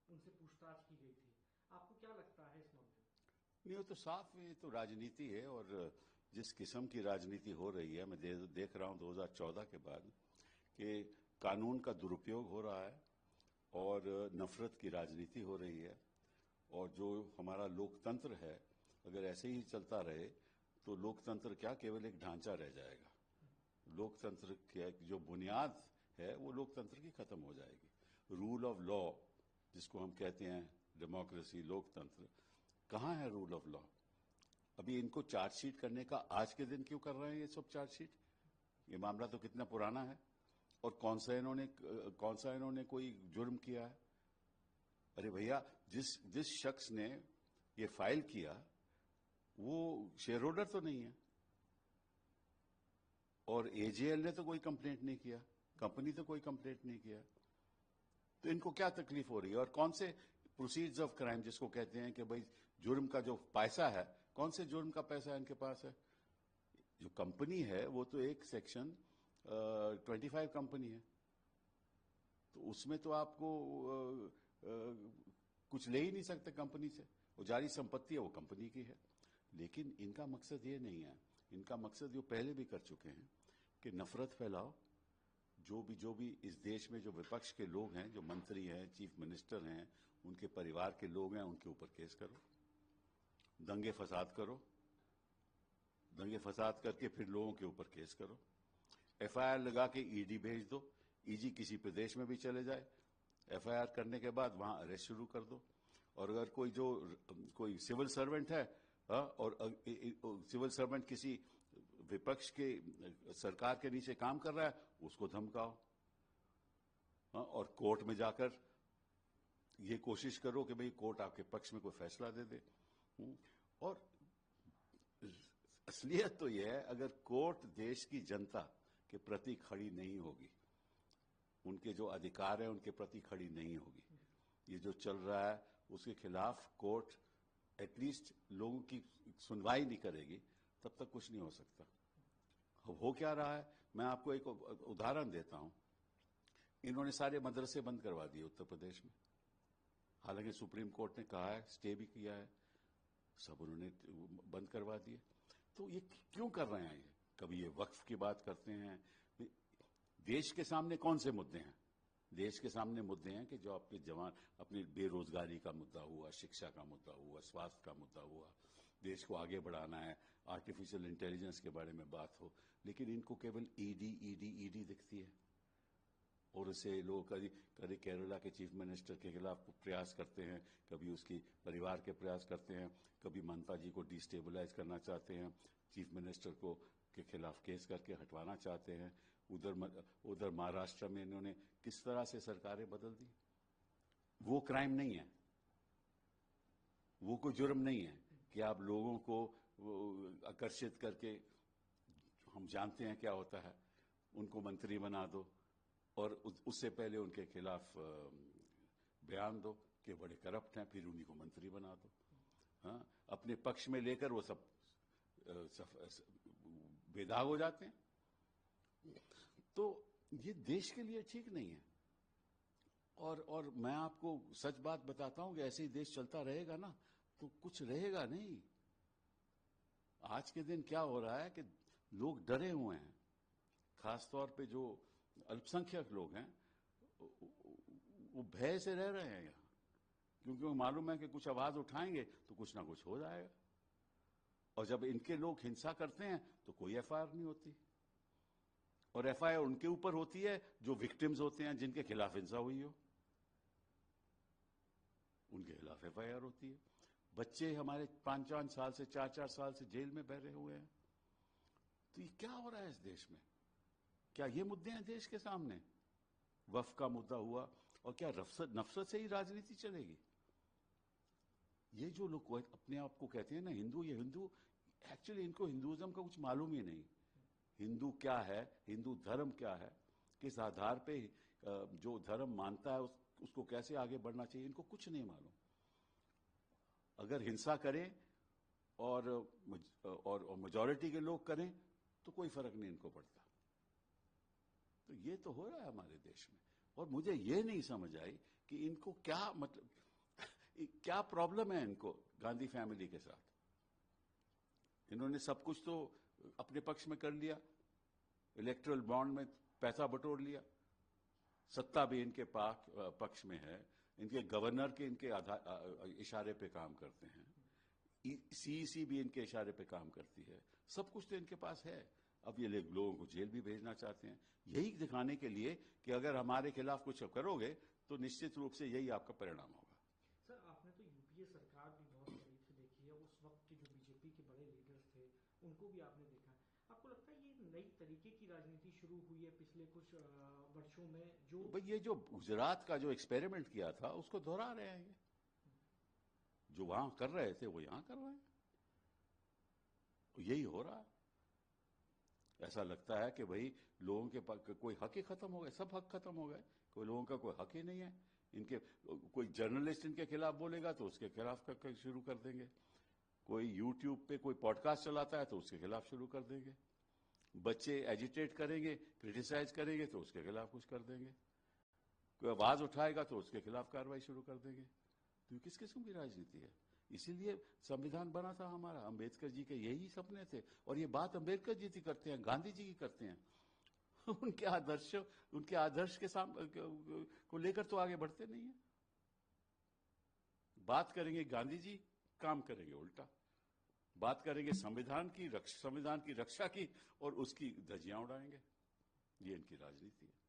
उनसे पूछताछ की गई थी। आपको क्या लगता है इस मामले में? नहीं, वो तो साफ, ये तो राजनीति है। और जिस किस्म की राजनीति हो रही है, मैं देख रहा हूं 2014 के बाद कि कानून का दुरुपयोग हो रहा है और नफरत की राजनीति हो रही है। और जो हमारा लोकतंत्र है, अगर ऐसे ही चलता रहे तो लोकतंत्र क्या, केवल एक ढांचा रह जाएगा। लोकतंत्र की जो बुनियाद है वो लोकतंत्र की खत्म हो जाएगी। रूल ऑफ लॉ जिसको हम कहते हैं, डेमोक्रेसी, लोकतंत्र, कहां है रूल ऑफ लॉ? अभी इनको चार्जशीट करने का आज के दिन क्यों कर रहे हैं ये सब चार्जशीट? ये मामला तो कितना पुराना है। और कौन सा इन्होंने कोई जुर्म किया है? अरे भैया, जिस शख्स ने ये फाइल किया वो शेयर होल्डर तो नहीं है, और एजेएल ने तो कोई कंप्लेंट नहीं किया, कंपनी तो कोई कंप्लेंट नहीं किया। तो इनको क्या तकलीफ हो रही है? और कौन से प्रोसीड्स ऑफ क्राइम जिसको कहते हैं कि भाई जुर्म का जो पैसा है, कौन से जुर्म का पैसा इनके पास है? जो कंपनी है वो तो एक सेक्शन 25 कंपनी है, तो उसमें तो आपको कुछ ले ही नहीं सकते कंपनी से। वो जारी संपत्ति है, वो कंपनी की है। लेकिन इनका मकसद ये नहीं है। इनका मकसद जो पहले भी कर चुके हैं कि नफरत फैलाओ। जो भी इस देश में जो विपक्ष के लोग हैं, जो मंत्री हैं, चीफ मिनिस्टर हैं, उनके परिवार के लोग हैं, उनके ऊपर केस करो, दंगे फसाद करो, दंगे फसाद करके फिर लोगों के ऊपर केस करो, एफआईआर लगा के ईडी भेज दो, ईडी किसी प्रदेश में भी चले जाए, एफआईआर करने के बाद वहां अरेस्ट शुरू कर दो। और अगर कोई सिविल सर्वेंट है, और सिविल सर्वेंट किसी विपक्ष के सरकार के नीचे काम कर रहा है, उसको धमकाओ, और कोर्ट में जाकर ये कोशिश करो कि भाई कोर्ट आपके पक्ष में कोई फैसला दे दे। और असलियत तो यह है, अगर कोर्ट देश की जनता के प्रति खड़ी नहीं होगी, उनके जो अधिकार है उनके प्रति खड़ी नहीं होगी, ये जो चल रहा है उसके खिलाफ कोर्ट एटलीस्ट लोगों की सुनवाई नहीं करेगी, तब तक कुछ नहीं हो सकता। अब हो क्या रहा है, मैं आपको एक उदाहरण देता हूं। इन्होंने सारे मदरसे बंद करवा दिए उत्तर प्रदेश में, हालांकि सुप्रीम कोर्ट ने कहा है, स्टे भी किया है, सब उन्होंने बंद करवा दिए। तो ये क्यों कर रहे हैं? ये कभी ये वक्फ की बात करते हैं। देश के सामने कौन से मुद्दे हैं? देश के सामने मुद्दे हैं कि जो आपके जवान, अपनी बेरोजगारी का मुद्दा हुआ, शिक्षा का मुद्दा हुआ, स्वास्थ्य का मुद्दा हुआ, देश को आगे बढ़ाना है, आर्टिफिशियल इंटेलिजेंस के बारे में बात हो। लेकिन इनको केवल ईडी दिखती है। और उसे लोग कभी केरला के चीफ मिनिस्टर के खिलाफ प्रयास करते हैं, कभी उसकी परिवार के प्रयास करते हैं, कभी ममता जी को डिस्टेबलाइज करना चाहते हैं, चीफ मिनिस्टर को के खिलाफ केस करके हटवाना चाहते हैं। उधर महाराष्ट्र में इन्होंने किस तरह से सरकारें बदल दी। वो क्राइम नहीं है, वो कोई जुर्म नहीं है कि आप लोगों को आकर्षित करके, हम जानते हैं क्या होता है, उनको मंत्री बना दो और उससे पहले उनके खिलाफ बयान दो कि बड़े करप्ट हैं, फिर उन्हीं को मंत्री बना दो। हाँ, अपने पक्ष में लेकर वो सब बेदाग हो जाते हैं। तो ये देश के लिए ठीक नहीं है। और मैं आपको सच बात बताता हूं कि ऐसे ही देश चलता रहेगा ना तो कुछ रहेगा नहीं। आज के दिन क्या हो रहा है कि लोग डरे हुए हैं, खासतौर पे जो अल्पसंख्यक लोग हैं वो भय से रह रहे हैं यहां, क्योंकि वो मालूम है कि कुछ आवाज उठाएंगे तो कुछ ना कुछ हो जाएगा। और जब इनके लोग हिंसा करते हैं तो कोई एफआईआर नहीं होती, और एफआईआर उनके ऊपर होती है जो विक्टिम्स होते हैं, जिनके खिलाफ हिंसा हुई हो, उनके खिलाफ एफआईआर होती है। बच्चे हमारे 5-5 साल से 4-4 साल से जेल में बैठे हुए हैं। तो ये क्या हो रहा है इस देश में? क्या ये मुद्दे हैं देश के सामने? वक्फ का मुद्दा हुआ, और क्या नफरत से ही राजनीति चलेगी? ये जो लोग अपने आप को कहते हैं ना हिंदू, ये हिंदू एक्चुअली इनको हिंदुइज्म का कुछ मालूम ही नहीं। हिंदू क्या है, हिंदू धर्म क्या है, किस आधार पे जो धर्म मानता है उसको कैसे आगे बढ़ना चाहिए, इनको कुछ नहीं मालूम। अगर हिंसा करें और मेजॉरिटी के लोग करें तो कोई फर्क नहीं इनको पड़ता। तो ये तो हो रहा है हमारे देश में। और मुझे ये नहीं समझ आई कि इनको क्या मतलब, क्या प्रॉब्लम है इनको गांधी फैमिली के साथ? इन्होंने सब कुछ तो अपने पक्ष में कर लिया, इलेक्टोरल बॉन्ड में पैसा बटोर लिया, सत्ता भी इनके पक्ष में है, इनके गवर्नर के इनके इशारे पे काम करते हैं, सीईसी भी इनके इशारे पे काम करती है, सब कुछ तो इनके पास है। अब ये लोगों को जेल भी भेजना चाहते हैं, यही दिखाने के लिए कि अगर हमारे खिलाफ कुछ करोगे तो निश्चित रूप से यही आपका परिणाम होगा। सर, आपने तो यूपीए सरकार भी बहुत करीब से देखी है, उस वक्त के जो बीजेपी के बड़े लीडर्स थे उनको भी आपने देखा है। आपको लगता है ये नई तरीके की राजनीति शुरू हुई है पिछले कुछ वर्षों में? जो भाई ये जो गुजरात का जो एक्सपेरिमेंट किया था उसको दोहरा रहे हैं, ये जो वहां कर रहे थे वो यहां कर रहे हैं, यही हो रहा है। ऐसा लगता है कि भाई लोगों के कोई हक ही खत्म हो गए, सब हक खत्म हो गए, कोई लोगों का कोई हक ही नहीं है। इनके कोई जर्नलिस्ट इनके खिलाफ बोलेगा तो उसके खिलाफ शुरू कर देंगे, कोई यूट्यूब पे कोई पॉडकास्ट चलाता है तो उसके खिलाफ शुरू कर देंगे, बच्चे एजिटेट करेंगे, क्रिटिसाइज करेंगे तो उसके खिलाफ कुछ कर देंगे, कोई आवाज उठाएगा तो उसके खिलाफ कार्रवाई शुरू कर देंगे। तो ये किस किस्म की राजनीति है? इसीलिए संविधान बना था हमारा, अंबेडकर जी के यही सपने थे, और ये बात अंबेडकर जी की करते हैं, गांधी जी की करते हैं। उनके आदर्श के सामने को लेकर तो आगे बढ़ते नहीं है। बात करेंगे गांधी जी, काम करेंगे उल्टा। बात करेंगे संविधान की रक्षा की और उसकी धज्जियां उड़ाएंगे। ये इनकी राजनीति है।